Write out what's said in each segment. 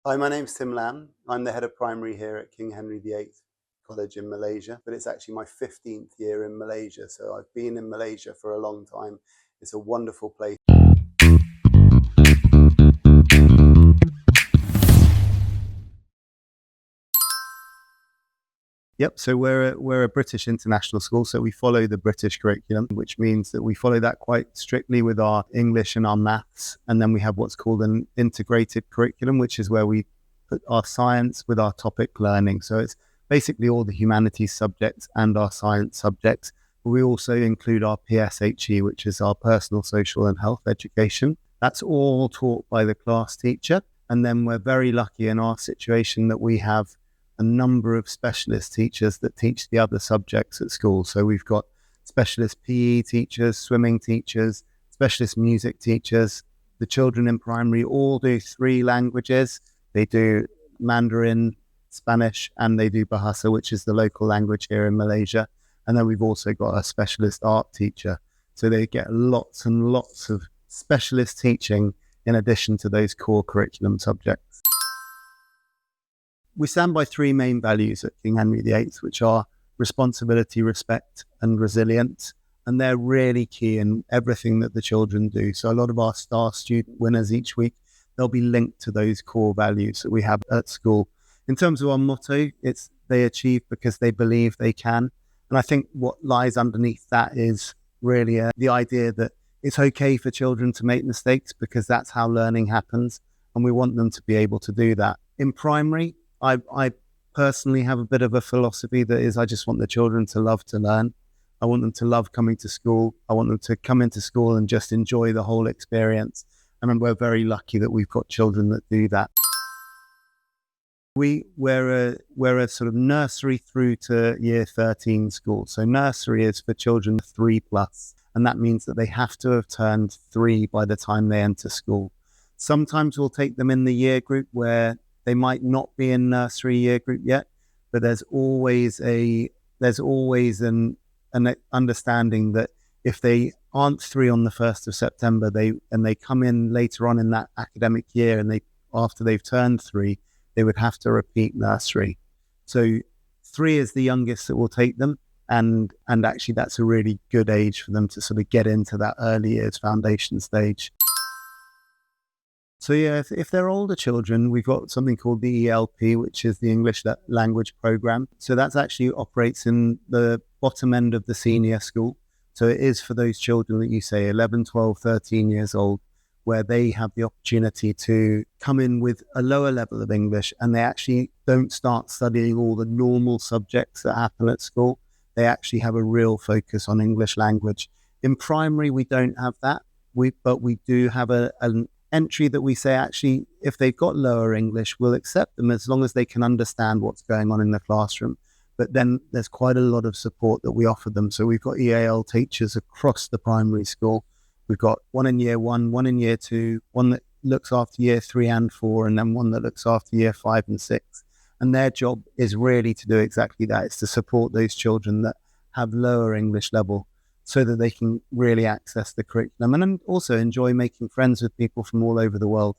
Hi, my name's Tim Lamb. I'm the head of primary here at King Henry VIII College in Malaysia, but it's actually my 15th year in Malaysia. So I've been in Malaysia for a long time. It's a wonderful place. Yep, so we're a British international school, so we follow the British curriculum, which means that we follow that quite strictly with our English and our maths, and then we have what's called an integrated curriculum, which is where we put our science with our topic learning. So it's basically all the humanities subjects and our science subjects. But we also include our PSHE, which is our personal, social, and health education. That's all taught by the class teacher, and then we're very lucky in our situation that we have a number of specialist teachers that teach the other subjects at school. So we've got specialist PE teachers, swimming teachers, specialist music teachers. The children in primary all do 3 languages. They do Mandarin, Spanish, and they do Bahasa, which is the local language here in Malaysia. And then we've also got a specialist art teacher. So they get lots and lots of specialist teaching in addition to those core curriculum subjects. We stand by 3 main values at King Henry VIII, which are responsibility, respect, and resilience. And they're really key in everything that the children do. So a lot of our star student winners each week, they'll be linked to those core values that we have at school. In terms of our motto, it's they achieve because they believe they can. And I think what lies underneath that is really the idea that it's okay for children to make mistakes because that's how learning happens. And we want them to be able to do that. In primary, I personally have a bit of a philosophy that is I just want the children to love to learn. I want them to love coming to school. I want them to come into school and just enjoy the whole experience. And we're very lucky that we've got children that do that. We're a sort of nursery through to year 13 school. So nursery is for children 3+, and that means that they have to have turned 3 by the time they enter school. Sometimes we'll take them in the year group where they might not be in nursery year group yet, but there's always an understanding that if they aren't 3 on the 1st of September, they come in later on in that academic year, and after they've turned 3, they would have to repeat nursery. So 3 is the youngest that will take them, and actually that's a really good age for them to sort of get into that early years foundation stage. So yeah, if they're older children, we've got something called the ELP, which is the English language program. So that's actually operates in the bottom end of the senior school. So it is for those children that you say 11, 12, 13 years old, where they have the opportunity to come in with a lower level of English, and they actually don't start studying all the normal subjects that happen at school. They actually have a real focus on English language. In primary, we don't have that, but we do have an entry that we say, actually, if they've got lower English, we'll accept them as long as they can understand what's going on in the classroom. But then there's quite a lot of support that we offer them. So we've got EAL teachers across the primary school. We've got one in year 1, one in year 2, one that looks after year 3 and 4, and then one that looks after year 5 and 6. And their job is really to do exactly that. It's to support those children that have lower English level, so that they can really access the curriculum and also enjoy making friends with people from all over the world.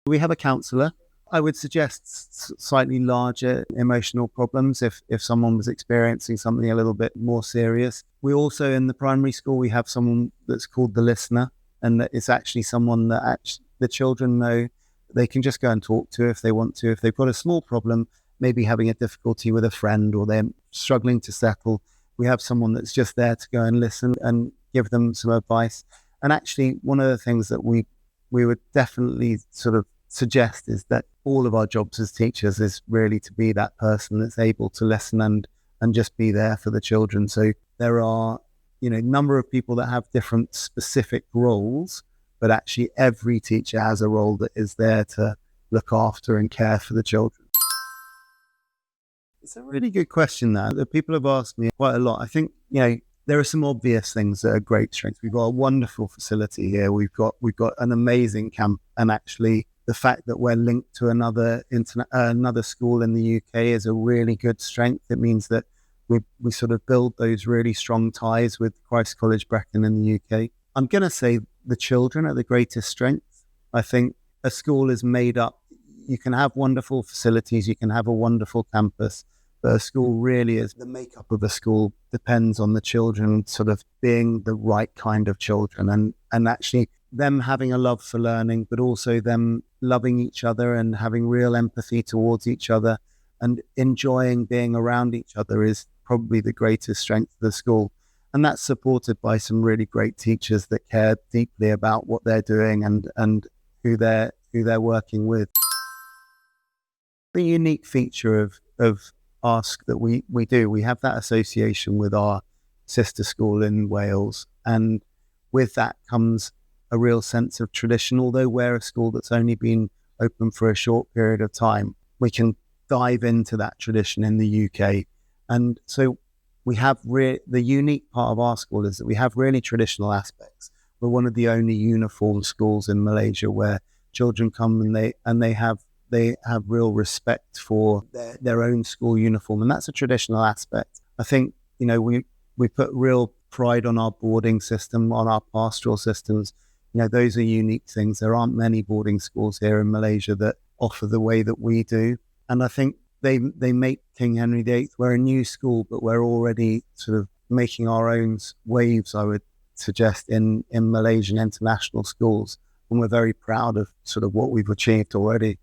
We have a counsellor. I would suggest slightly larger emotional problems if someone was experiencing something a little bit more serious. We also, in the primary school, we have someone that's called the listener, and that it's actually someone that the children know they can just go and talk to if they want to. If they've got a small problem, maybe having a difficulty with a friend or they're struggling to settle, we have someone that's just there to go and listen and give them some advice. And actually, one of the things that we would definitely sort of suggest is that all of our jobs as teachers is really to be that person that's able to listen and just be there for the children. So there are, a number of people that have different specific roles, but actually every teacher has a role that is there to look after and care for the children. It's a really good question that people have asked me quite a lot. I think, there are some obvious things that are great strengths. We've got a wonderful facility here. We've got an amazing camp, and actually the fact that we're linked to another school in the UK is a really good strength. It means that we sort of build those really strong ties with Christ College Brecon in the UK. I'm going to say the children are the greatest strength. I think a school is made up. You can have wonderful facilities, you can have a wonderful campus, but a school really is the makeup of a school depends on the children sort of being the right kind of children and actually them having a love for learning, but also them loving each other and having real empathy towards each other and enjoying being around each other is probably the greatest strength of the school. And that's supported by some really great teachers that care deeply about what they're doing and who they're working with. The unique feature of ASK that we do, we have that association with our sister school in Wales, and with that comes a real sense of tradition. Although we're a school that's only been open for a short period of time, we can dive into that tradition in the UK. And so we have the unique part of our school is that we have really traditional aspects. We're one of the only uniform schools in Malaysia where children come and they have real respect for their own school uniform, and that's a traditional aspect. I think we put real pride on our boarding system, on our pastoral systems. Those are unique things. There aren't many boarding schools here in Malaysia that offer the way that we do, and I think they make King Henry VIII. We're a new school, but we're already sort of making our own waves, I would suggest, in Malaysian international schools, and we're very proud of sort of what we've achieved already.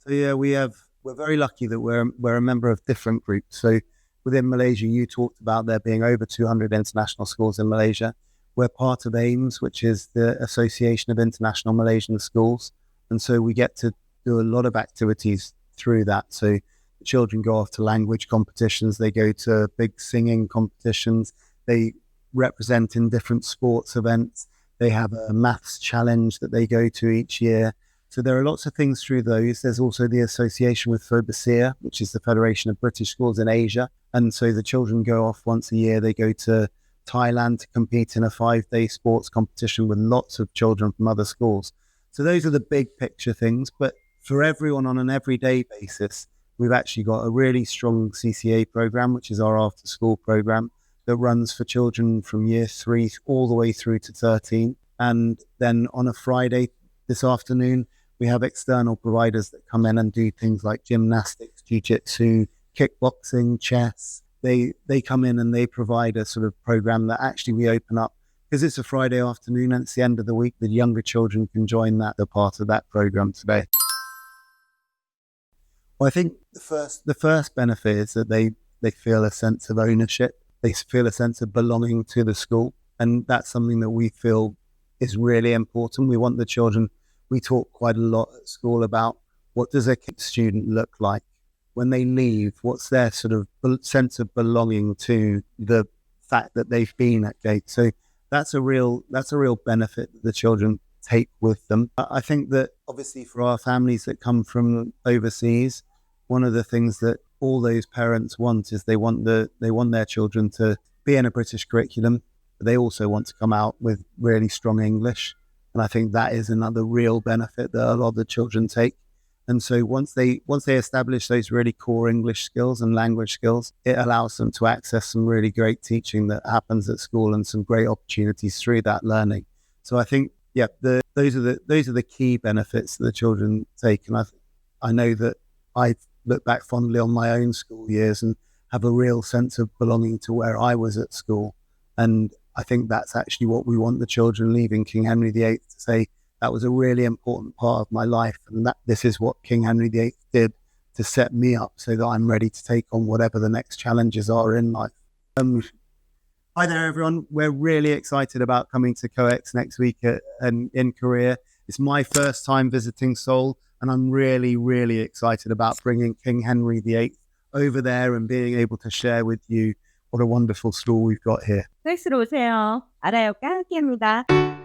So yeah, we're very lucky that we're a member of different groups. So within Malaysia, you talked about there being over 200 international schools in Malaysia. We're part of AIMS, which is the Association of International Malaysian Schools. And so we get to do a lot of activities through that. So the children go off to language competitions, they go to big singing competitions, they represent in different sports events, they have a maths challenge that they go to each year. So there are lots of things through those. There's also the association with FOBASIA, which is the Federation of British Schools in Asia. And so the children go off once a year. They go to Thailand to compete in a 5-day sports competition with lots of children from other schools. So those are the big picture things. But for everyone on an everyday basis, we've actually got a really strong CCA program, which is our after school program that runs for children from year 3 all the way through to 13. And then on a Friday this afternoon, we have external providers that come in and do things like gymnastics, jiu-jitsu, kickboxing, chess. They come in and they provide a sort of program that actually we open up because it's a Friday afternoon and it's the end of the week. The younger children can join that. They're part of that program today. Well, I think the first benefit is that they feel a sense of ownership. They feel a sense of belonging to the school. And that's something that we feel is really important. We want the children. We talk quite a lot at school about what does a student look like when they leave, what's their sort of sense of belonging to the fact that they've been at Gate. So that's a real benefit that the children take with them. I think that obviously for our families that come from overseas, one of the things that all those parents want is they want their children to be in a British curriculum, but they also want to come out with really strong English. And I think that is another real benefit that a lot of the children take. And so once they establish those really core English skills and language skills, it allows them to access some really great teaching that happens at school and some great opportunities through that learning. So I think, yeah, those are the key benefits that the children take. And I know that I look back fondly on my own school years and have a real sense of belonging to where I was at school. And I think that's actually what we want the children leaving King Henry VIII to say, that was a really important part of my life. And that this is what King Henry VIII did to set me up so that I'm ready to take on whatever the next challenges are in life. Hi there, everyone. We're really excited about coming to COEX next week in Korea. It's my first time visiting Seoul, and I'm really, really excited about bringing King Henry VIII over there and being able to share with you what a wonderful school we've got here. COEX로 오세요. 알아요까 함께합니다.